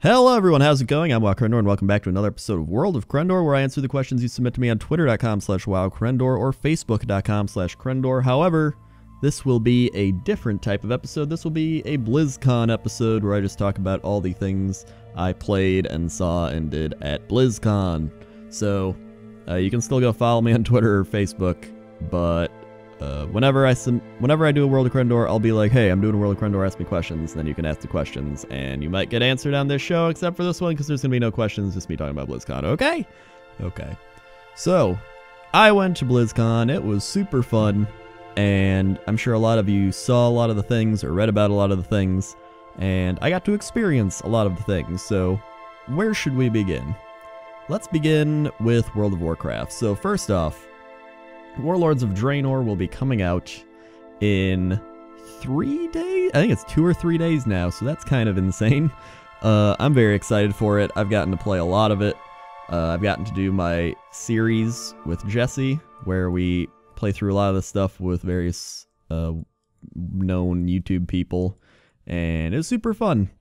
Hello everyone, how's it going? I'm WoWcrendor and welcome back to another episode of World of Crendor, where I answer the questions you submit to me on twitter.com/WoWcrendor or facebook.com/Crendor. However, this will be a different type of episode. This will be a Blizzcon episode where I just talk about all the things I played and saw and did at Blizzcon. So, you can still go follow me on Twitter or Facebook, but whenever I do a World of Crendor, I'll be like, hey, I'm doing a World of Crendor, ask me questions, and then you can ask the questions, and you might get answered on this show, except for this one, because there's going to be no questions, just me talking about BlizzCon, okay? Okay. So, I went to BlizzCon, it was super fun, and I'm sure a lot of you saw a lot of the things, or read about a lot of the things, and I got to experience a lot of the things, so where should we begin? Let's begin with World of Warcraft. So first off, Warlords of Draenor will be coming out in 3 days? I think it's 2 or 3 days now, so that's kind of insane. I'm very excited for it. I've gotten to play a lot of it. I've gotten to do my series with Jesse, where we play through a lot of the stuff with various known YouTube people, and it was super fun.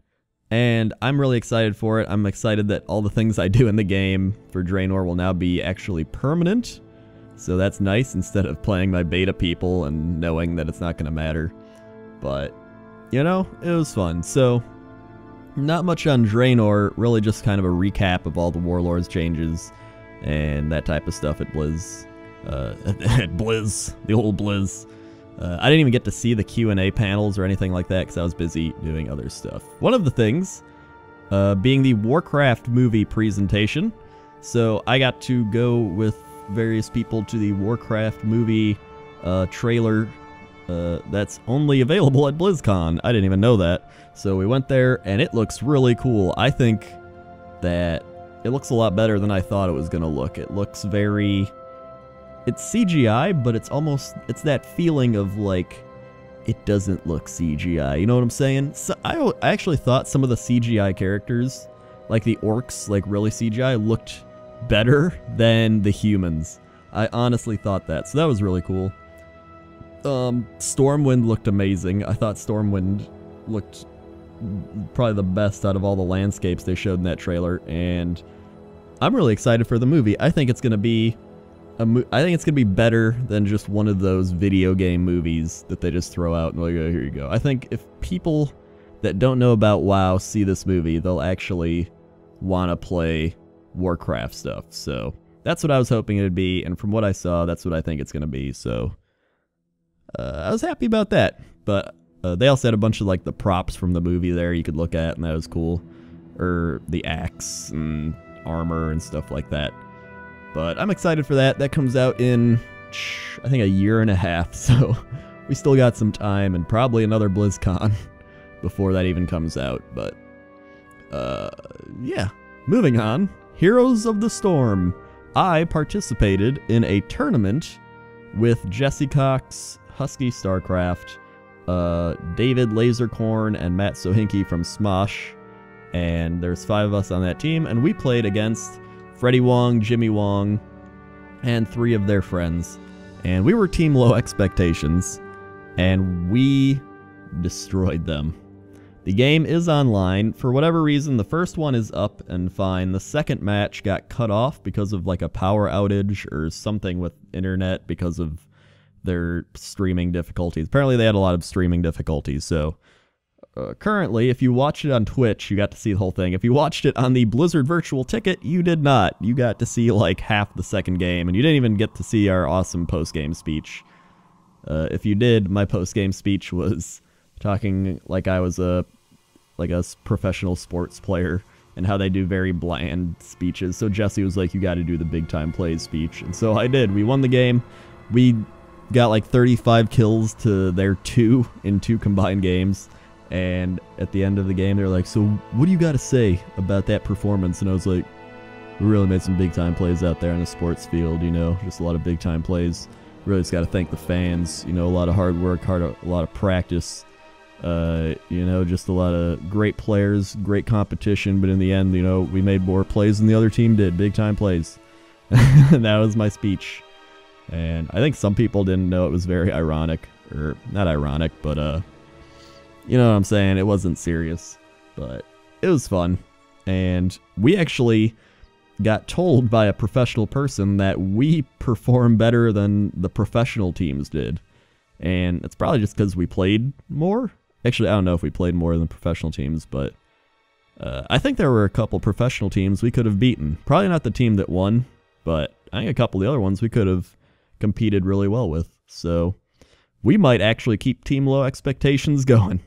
And I'm really excited for it. I'm excited that all the things I do in the game for Draenor will now be actually permanent. So that's nice, instead of playing my beta people and knowing that it's not going to matter. But, you know, it was fun. So, not much on Draenor, really just kind of a recap of all the Warlords changes and that type of stuff at Blizz. At Blizz, the old Blizz. I didn't even get to see the Q&A panels or anything like that because I was busy doing other stuff. One of the things being the Warcraft movie presentation. So, I got to go with various people to the Warcraft movie trailer that's only available at BlizzCon. I didn't even know that. So we went there, and it looks really cool. I think that it looks a lot better than I thought it was going to look. It looks very... It's CGI, but it's that feeling of, like, it doesn't look CGI. You know what I'm saying? So I actually thought some of the CGI characters, like the orcs, like really CGI, looked better than the humans. I honestly thought that, so that was really cool. Stormwind looked amazing. I thought Stormwind looked probably the best out of all the landscapes they showed in that trailer, and I'm really excited for the movie. I think it's gonna be better than just one of those video game movies that they just throw out and like, oh, here you go. I think if people that don't know about WoW see this movie, they'll actually want to play Warcraft stuff. So that's what I was hoping it would be, and from what I saw, that's what I think it's going to be. So I was happy about that. But they also had a bunch of like the props from the movie there you could look at, and that was cool. Or the axe and armor and stuff like that. But I'm excited for that. That comes out in, I think, a year and a half, so we still got some time, and probably another BlizzCon before that even comes out. But yeah, moving on. Heroes of the Storm. I participated in a tournament with Jesse Cox, Husky Starcraft, David Lasercorn, and Matt Sohinki from Smosh. And there's 5 of us on that team, and we played against Freddie Wong, Jimmy Wong, and 3 of their friends. And we were Team Low Expectations, and we destroyed them. The game is online. For whatever reason, the first one is up and fine. The second match got cut off because of like a power outage or something with internet because of their streaming difficulties. Apparently they had a lot of streaming difficulties, so currently, if you watched it on Twitch, you got to see the whole thing. If you watched it on the Blizzard virtual ticket, you did not. You got to see like half the second game, and you didn't even get to see our awesome post-game speech. If you did, my post-game speech was talking like I was a professional sports player, and how they do very bland speeches. So Jesse was like, you got to do the big time plays speech, and so I did. We won the game. We got like 35 kills to their 2 in 2 combined games. And at the end of the game, they're like, so what do you got to say about that performance? And I was like, we really made some big time plays out there in the sports field, you know, just a lot of big time plays. Really just got to thank the fans, you know, a lot of hard work, a lot of practice, you know, just a lot of great players, great competition. But in the end, you know, we made more plays than the other team did, big time plays. And that was my speech. And I think some people didn't know it was very ironic, or not ironic, but you know what I'm saying? It wasn't serious, but it was fun. and we actually got told by a professional person that we perform better than the professional teams did. And it's probably just because we played more. Actually, I don't know if we played more than professional teams, but I think there were a couple professional teams we could have beaten. Probably not the team that won, but I think a couple of the other ones we could have competed really well with. So we might actually keep Team Low Expectations going.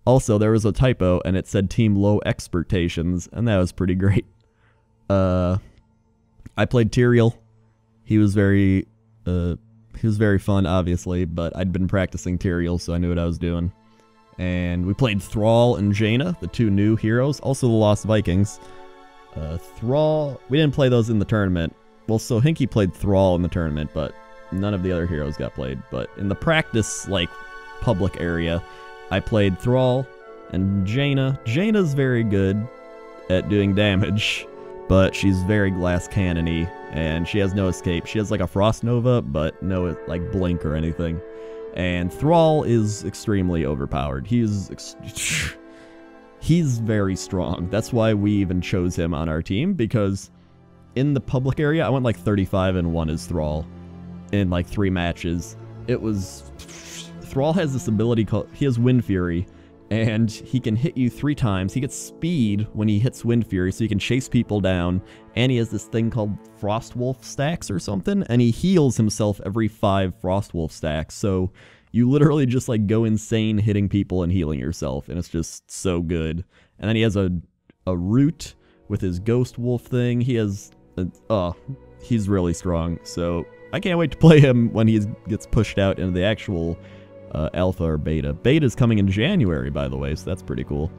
Also, there was a typo, and it said Team Low Expertations, and that was pretty great. I played Tyrael. He was very fun, obviously, but I'd been practicing Tyrael, so I knew what I was doing. And we played Thrall and Jaina, the two new heroes, also the Lost Vikings. Thrall, we didn't play those in the tournament. Well, so Hinky played Thrall in the tournament, but none of the other heroes got played. But in the practice, like, public area, I played Thrall and Jaina. Jaina's very good at doing damage, but she's very glass cannon-y, and she has no escape. She has like a Frost Nova, but no like blink or anything. And Thrall is extremely overpowered. He's very strong. That's why we even chose him on our team, because in the public area, I went like 35-1 as Thrall in like 3 matches. Thrall has this ability called, he has Wind Fury, and he can hit you 3 times. He gets speed when he hits Wind Fury, so he can chase people down. And he has this thing called Frostwolf stacks or something, and he heals himself every 5 Frostwolf stacks. So you literally just like go insane hitting people and healing yourself, and it's just so good. And then he has a root with his Ghost Wolf thing. He has, he's really strong. So I can't wait to play him when he gets pushed out into the actual alpha or beta. Beta's coming in January, by the way, so that's pretty cool.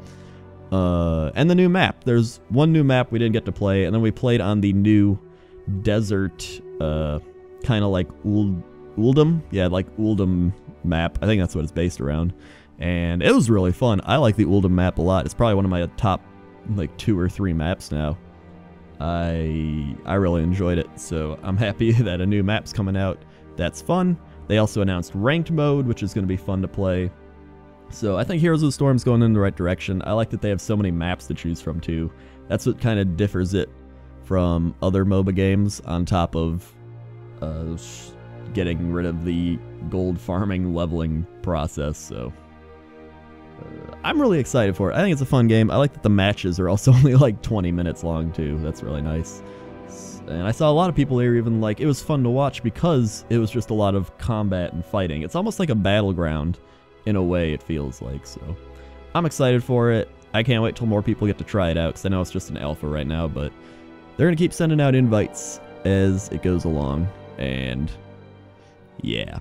And the new map. There's one new map we didn't get to play, and then we played on the new desert, kind of like Uldum. Yeah, like Uldum map. I think that's what it's based around. And it was really fun. I like the Uldum map a lot. It's probably one of my top, like, 2 or 3 maps now. I really enjoyed it, so I'm happy that a new map's coming out. That's fun. They also announced ranked mode, which is going to be fun to play. So I think Heroes of the Storm's going in the right direction. I like that they have so many maps to choose from, too. That's what kind of differs it from other MOBA games, on top of getting rid of the gold farming leveling process. So I'm really excited for it. I think it's a fun game. I like that the matches are also only like 20 minutes long, too. That's really nice. And I saw a lot of people here even like, it was fun to watch because it was just a lot of combat and fighting. It's almost like a battleground in a way, it feels like. So I'm excited for it. I can't wait till more people get to try it out, because I know it's just an alpha right now, but they're going to keep sending out invites as it goes along. And yeah.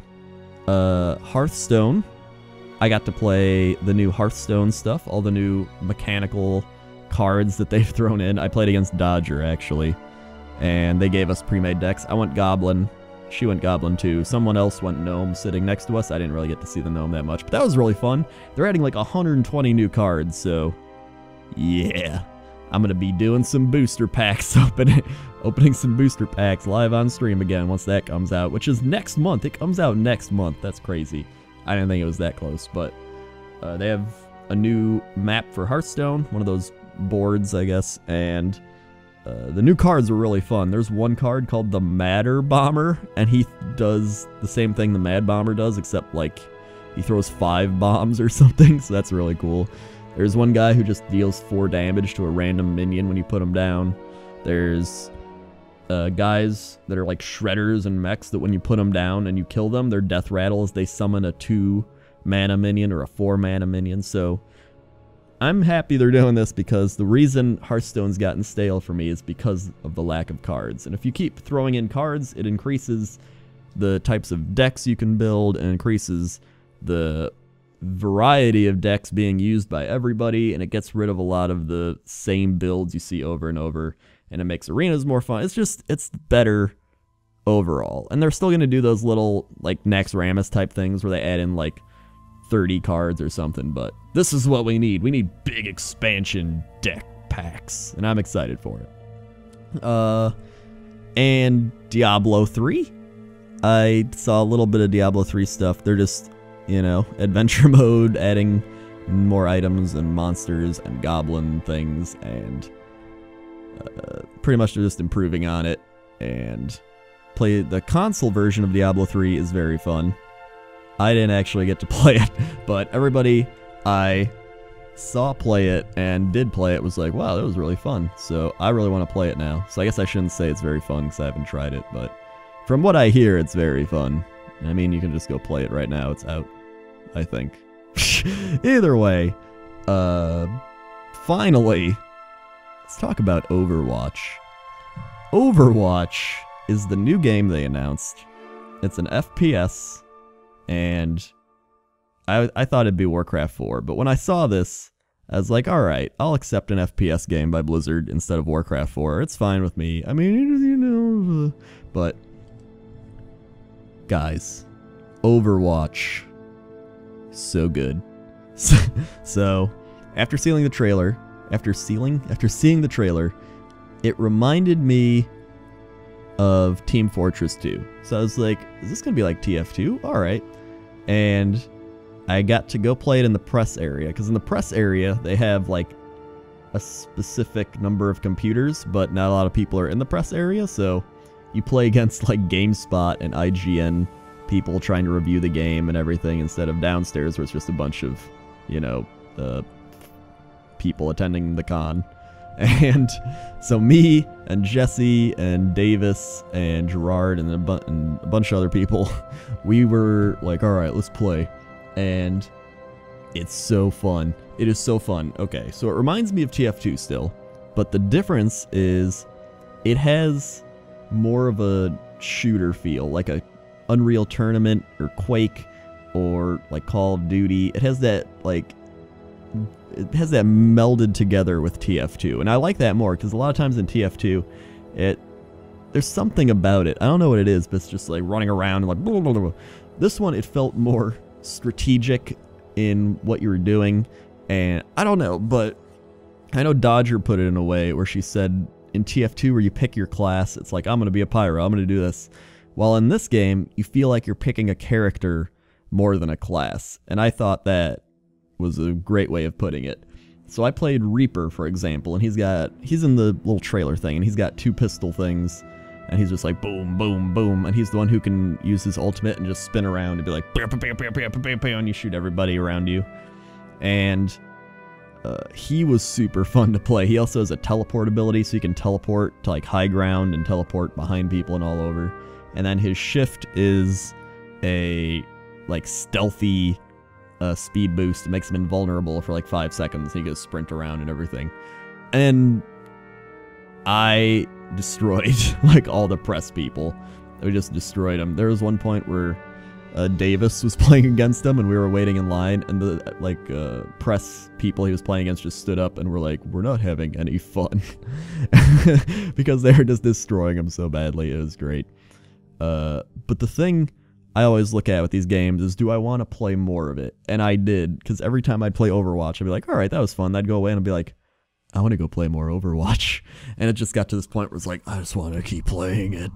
Hearthstone. I got to play the new Hearthstone stuff, all the new mechanical cards that they've thrown in. I played against Dodger, actually, and they gave us pre-made decks. I went Goblin. She went Goblin, too. Someone else went Gnome sitting next to us. I didn't really get to see the Gnome that much, but that was really fun. They're adding like 120 new cards, so yeah. I'm going to be doing some booster packs, opening some booster packs live on stream again once that comes out, which is next month. It comes out next month. That's crazy. I didn't think it was that close, but they have a new map for Hearthstone, one of those boards, I guess, and the new cards were really fun. There's one card called the Matter Bomber, and he does the same thing the Mad Bomber does, except, like, he throws 5 bombs or something, so that's really cool. There's one guy who just deals 4 damage to a random minion when you put him down. There's guys that are like shredders and mechs that when you put them down and you kill them, their death rattle is they summon a 2-mana minion or a 4-mana minion. So I'm happy they're doing this, because the reason Hearthstone's gotten stale for me is because of the lack of cards. And if you keep throwing in cards, it increases the types of decks you can build and increases the variety of decks being used by everybody, and it gets rid of a lot of the same builds you see over and over, and it makes arenas more fun. It's better overall. And they're still going to do those little, like, Naxxramas type things where they add in, like, 30 cards or something, but this is what we need. We need big expansion deck packs, and I'm excited for it. And Diablo 3. I saw a little bit of Diablo 3 stuff. They're just, you know, adventure mode, adding more items and monsters and goblin things, and Pretty much just improving on it, and play the console version of Diablo 3 is very fun. I didn't actually get to play it, but everybody I saw play it and did play it was like, wow, that was really fun. So I really want to play it now. So I guess I shouldn't say it's very fun because I haven't tried it, but from what I hear, it's very fun. I mean, you can just go play it right now. It's out, I think. Either way, finally, let's talk about Overwatch. Overwatch is the new game they announced. It's an FPS, and I thought it'd be Warcraft 4, but when I saw this, I was like, alright, I'll accept an FPS game by Blizzard instead of Warcraft 4. It's fine with me. I mean, you know, but guys, Overwatch, so good. So, after seeing the trailer, it reminded me of Team Fortress 2. So I was like, is this going to be like TF2? Alright. And I got to go play it in the press area, because in the press area, they have like a specific number of computers, but not a lot of people are in the press area, so you play against like GameSpot and IGN people trying to review the game and everything, instead of downstairs where it's just a bunch of, you know, people attending the con. And so me and Jesse and Davis and Gerard and a bunch of other people, we were like, all right, let's play. And it's so fun. It is so fun. Okay, so it reminds me of TF2 still, but the difference is it has more of a shooter feel, like a Unreal Tournament or Quake or like Call of Duty. It has that like, it has that melded together with TF2, and I like that more because a lot of times in TF2, there's something about it. I don't know what it is, but it's just like running around and like blah, blah, blah. This one, it felt more strategic in what you were doing, and I don't know, but I know Dodger put it in a way where she said in TF2 where you pick your class, it's like, I'm gonna be a pyro, I'm gonna do this. While in this game, you feel like you're picking a character more than a class, and I thought that was a great way of putting it. So I played Reaper, for example, and he's in the little trailer thing, and he's got 2 pistol things, and he's just like boom, boom, boom, and he's the one who can use his ultimate and just spin around and be like, and you shoot everybody around you. And he was super fun to play. He also has a teleport ability, so you can teleport to like high ground and teleport behind people and all over. And then his shift is a like stealthy speed boost that makes him invulnerable for like 5 seconds. He goes sprint around and everything. And I destroyed like all the press people. We just destroyed them. There was one point where Davis was playing against him, and we were waiting in line, and the press people he was playing against just stood up and were like, we're not having any fun. Because they were just destroying him so badly. It was great. But the thing I always look at with these games is, do I want to play more of it? And I did, because every time I'd play Overwatch, I'd be like, alright, that was fun. I'd go away and I'd be like, I want to go play more Overwatch. And it just got to this point where it's like, I just want to keep playing it.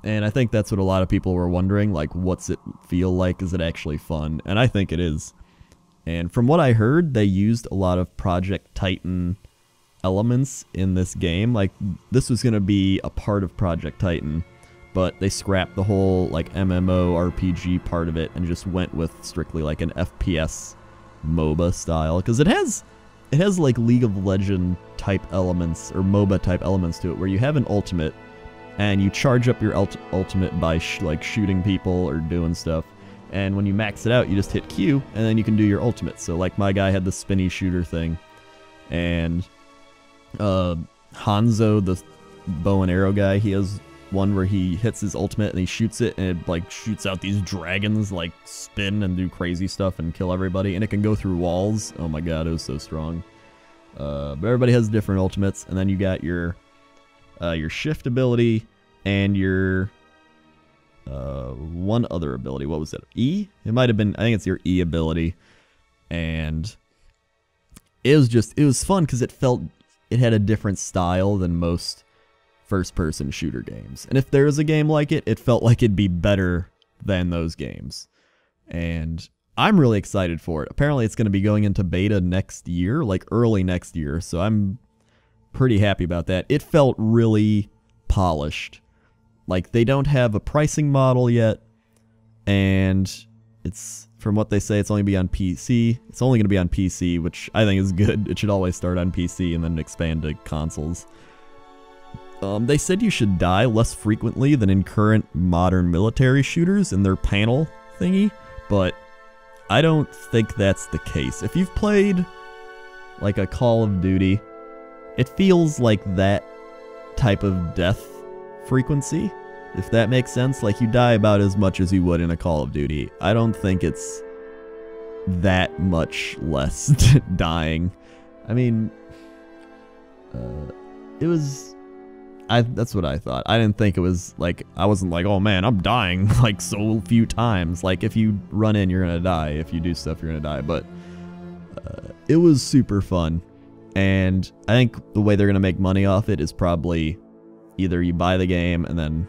And I think that's what a lot of people were wondering, like, what's it feel like? Is it actually fun? And I think it is. And from what I heard, they used a lot of Project Titan elements in this game. Like, this was going to be a part of Project Titan, but they scrapped the whole, like, MMO RPG part of it and just went with strictly, like, an FPS MOBA style. Because it has like League of Legends type elements or MOBA type elements to it, where you have an ultimate and you charge up your ultimate by like shooting people or doing stuff, and when you max it out, you just hit Q and then you can do your ultimate. So like my guy had the spinny shooter thing, and Hanzo, the bow and arrow guy, he has one where he hits his ultimate and he shoots it, and it like shoots out these dragons, like spin and do crazy stuff and kill everybody, and it can go through walls. Oh my god, it was so strong. But everybody has different ultimates, and then you got your shift ability and your one other ability. What was it? E? It might have been, I think it's your E ability. And it was fun because it had a different style than most first-person shooter games. And if there was a game like it, it felt like it'd be better than those games. And I'm really excited for it. Apparently it's going to be going into beta next year, like early next year. So I'm pretty happy about that. It felt really polished. Like, they don't have a pricing model yet, and it's, from what they say, it's only be on PC. It's only going to be on PC, which I think is good. It should always start on PC and then expand to consoles. They said you should die less frequently than in current modern military shooters in their panel thingy, but I don't think that's the case. If you've played like a Call of Duty, it feels like that type of death frequency, if that makes sense. Like, you die about as much as you would in a Call of Duty. I don't think it's that much less dying. I mean, it was... that's what I thought. I didn't think it was like, I wasn't like, oh man, I'm dying like so few times. Like, if you run in, you're gonna die. If you do stuff, you're gonna die. But it was super fun. And I think the way they're gonna make money off it is probably either you buy the game and then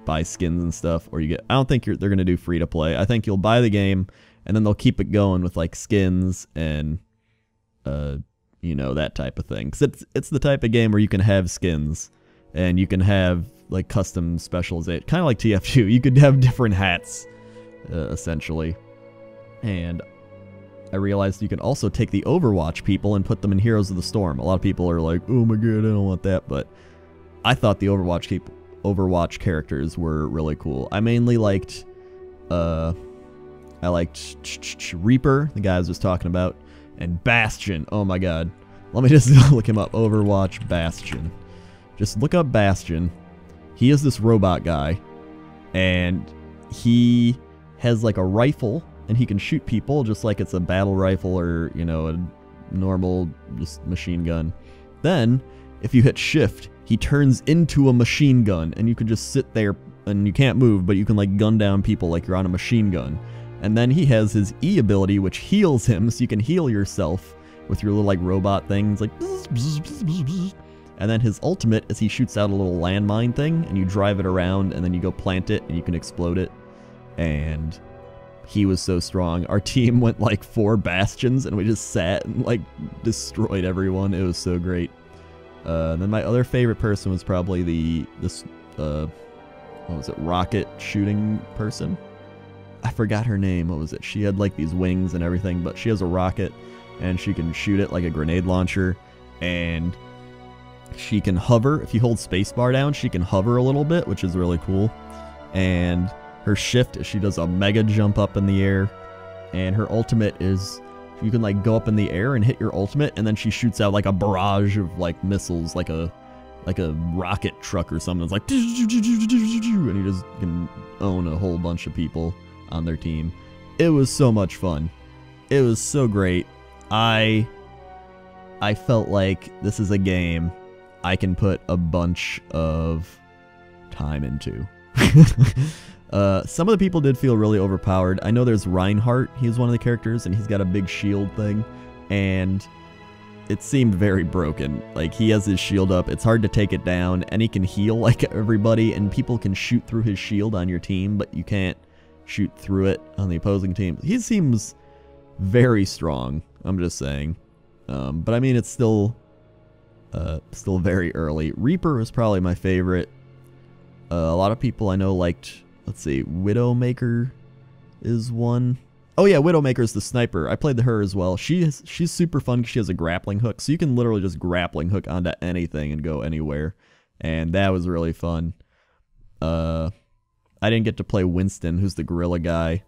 buy skins and stuff, or you get, I don't think they're gonna do free to play. I think you'll buy the game and then they'll keep it going with like skins and you know, that type of thing. Because it's the type of game where you can have skins. And you can have, like, custom specialization. Kind of like TF2. You could have different hats, essentially. And I realized you can also take the Overwatch people and put them in Heroes of the Storm. A lot of people are like, oh my god, I don't want that. But I thought the Overwatch characters were really cool. I mainly liked... I liked Reaper, the guy I was just talking about. And Bastion. Oh my god. Let me just look him up. Overwatch Bastion. Just look up Bastion. He is this robot guy, and he has like a rifle, and he can shoot people just like it's a battle rifle or, you know, a normal just machine gun. Then, if you hit shift, he turns into a machine gun, and you can just sit there, and you can't move, but you can like gun down people like you're on a machine gun. And then he has his E ability, which heals him, so you can heal yourself with your little like robot things, like bzz, bzz, bzz, bzz, bzz. And then his ultimate is he shoots out a little landmine thing, and you drive it around, and then you go plant it, and you can explode it. And he was so strong. Our team went like 4 bastions, and we just sat and like destroyed everyone. It was so great. Then my other favorite person was probably this what was it, rocket shooting person? I forgot her name. What was it? She had like these wings and everything, but she has a rocket, and she can shoot it like a grenade launcher, and she can hover. If you hold spacebar down, she can hover a little bit, which is really cool. And her shift is she does a mega jump up in the air. And her ultimate is you can like go up in the air and hit your ultimate, and then she shoots out like a barrage of like missiles, like a rocket truck or something. It's like, and you just can own a whole bunch of people on their team. It was so much fun. It was so great. I felt like this is a game I can put a bunch of time into. Some of the people did feel really overpowered. I know there's Reinhardt. He's one of the characters, and he's got a big shield thing. And it seemed very broken. Like, he has his shield up. It's hard to take it down. And he can heal like everybody. And people can shoot through his shield on your team, but you can't shoot through it on the opposing team. He seems very strong. I'm just saying. But I mean, it's still very early. Reaper was probably my favorite. A lot of people I know liked, let's see, Widowmaker is one. Oh yeah, Widowmaker is the sniper. I played her as well. She's super fun because she has a grappling hook, so you can literally just grappling hook onto anything and go anywhere. And that was really fun. I didn't get to play Winston, who's the gorilla guy.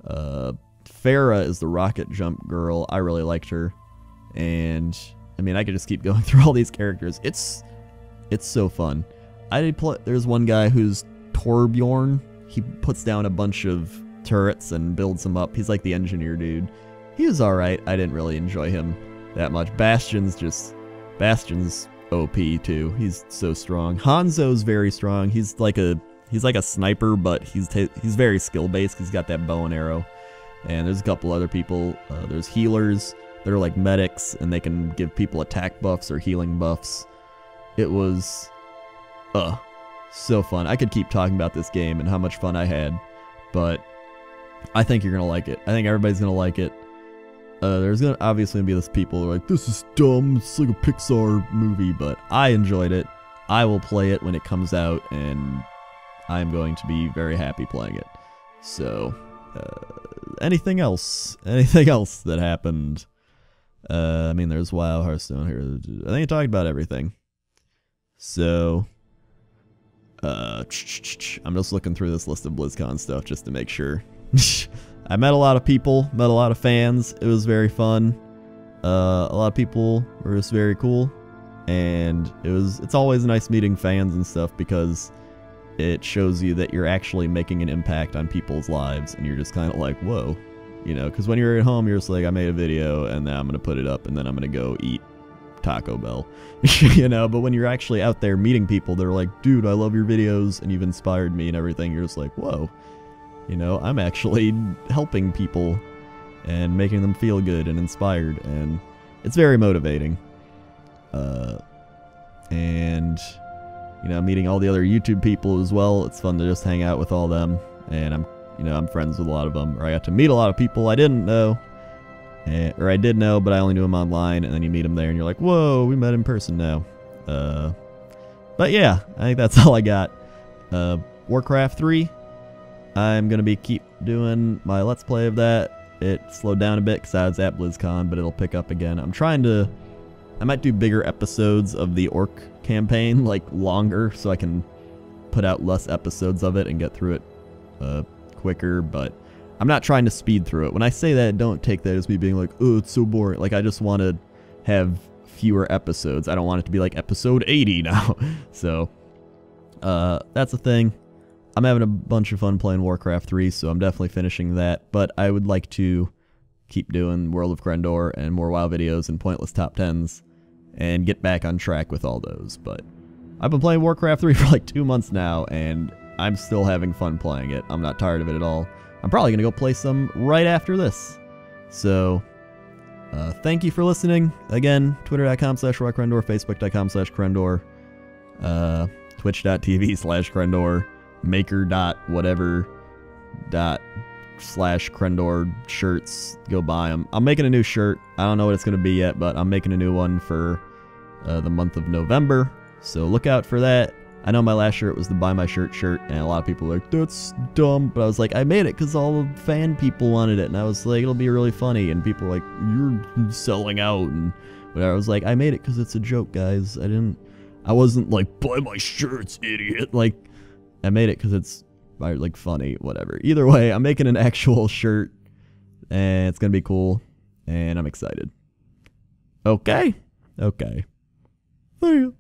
Farah is the rocket jump girl. I really liked her. And I mean, I could just keep going through all these characters. It's so fun. There's one guy who's Torbjorn. He puts down a bunch of turrets and builds them up. He's like the engineer dude. He was alright. I didn't really enjoy him that much. Bastion's OP too. He's so strong. Hanzo's very strong. He's like a sniper, but he's very skill based. He's got that bow and arrow. And there's a couple other people. There's healers. They're like medics, and they can give people attack buffs or healing buffs. It was, so fun. I could keep talking about this game and how much fun I had, but I think you're gonna like it. I think everybody's gonna like it. There's gonna obviously be this people who are like, this is dumb, it's like a Pixar movie, but I enjoyed it. I will play it when it comes out, and I'm going to be very happy playing it. So, anything else? Anything else that happened? I mean, there's WoW, Hearthstone here. I think I talked about everything. So, I'm just looking through this list of BlizzCon stuff just to make sure. I met a lot of people, met a lot of fans. It was very fun. A lot of people were just very cool, and it's always nice meeting fans and stuff because it shows you that you're actually making an impact on people's lives, and you're just kind of like, whoa, you know, because when you're at home, you're just like, I made a video, and then I'm going to put it up, and then I'm going to go eat Taco Bell, you know, but when you're actually out there meeting people, they're like, dude, I love your videos, and you've inspired me and everything, you're just like, whoa, you know, I'm actually helping people and making them feel good and inspired, and it's very motivating. And you know, meeting all the other YouTube people as well. It's fun to just hang out with all them, and I'm friends with a lot of them. Or I got to meet a lot of people I didn't know, or I did know, but I only knew them online. And then you meet them there, and you're like, "Whoa, we met in person now." But yeah, I think that's all I got. Warcraft 3. I'm gonna keep doing my Let's Play of that. It slowed down a bit because I was at BlizzCon, but it'll pick up again. I might do bigger episodes of the Orc campaign, like longer, so I can put out less episodes of it and get through it quicker, but I'm not trying to speed through it. When I say that, don't take that as me being like, oh, it's so boring. Like, I just want to have fewer episodes. I don't want it to be like episode 80 now. So, that's a thing. I'm having a bunch of fun playing Warcraft 3, so I'm definitely finishing that, but I would like to keep doing World of Crendor and more WoW videos and pointless top 10s and get back on track with all those. But I've been playing Warcraft 3 for like 2 months now, and I'm still having fun playing it. I'm not tired of it at all. I'm probably going to go play some right after this. So, thank you for listening. Again, twitter.com/WoWcrendor, facebook.com/Crendor, twitch.tv/Crendor, maker.whatever./Crendor shirts. Go buy them. I'm making a new shirt. I don't know what it's going to be yet, but I'm making a new one for the month of November. So look out for that. I know my last shirt was the Buy My Shirt shirt, and a lot of people were like, that's dumb. But I was like, I made it because all the fan people wanted it. And I was like, it'll be really funny. And people were like, you're selling out. And whatever. I was like, I made it because it's a joke, guys. I wasn't like, buy my shirts, idiot. Like, I made it because it's like funny, whatever. Either way, I'm making an actual shirt, and it's gonna be cool, and I'm excited. Okay. See ya.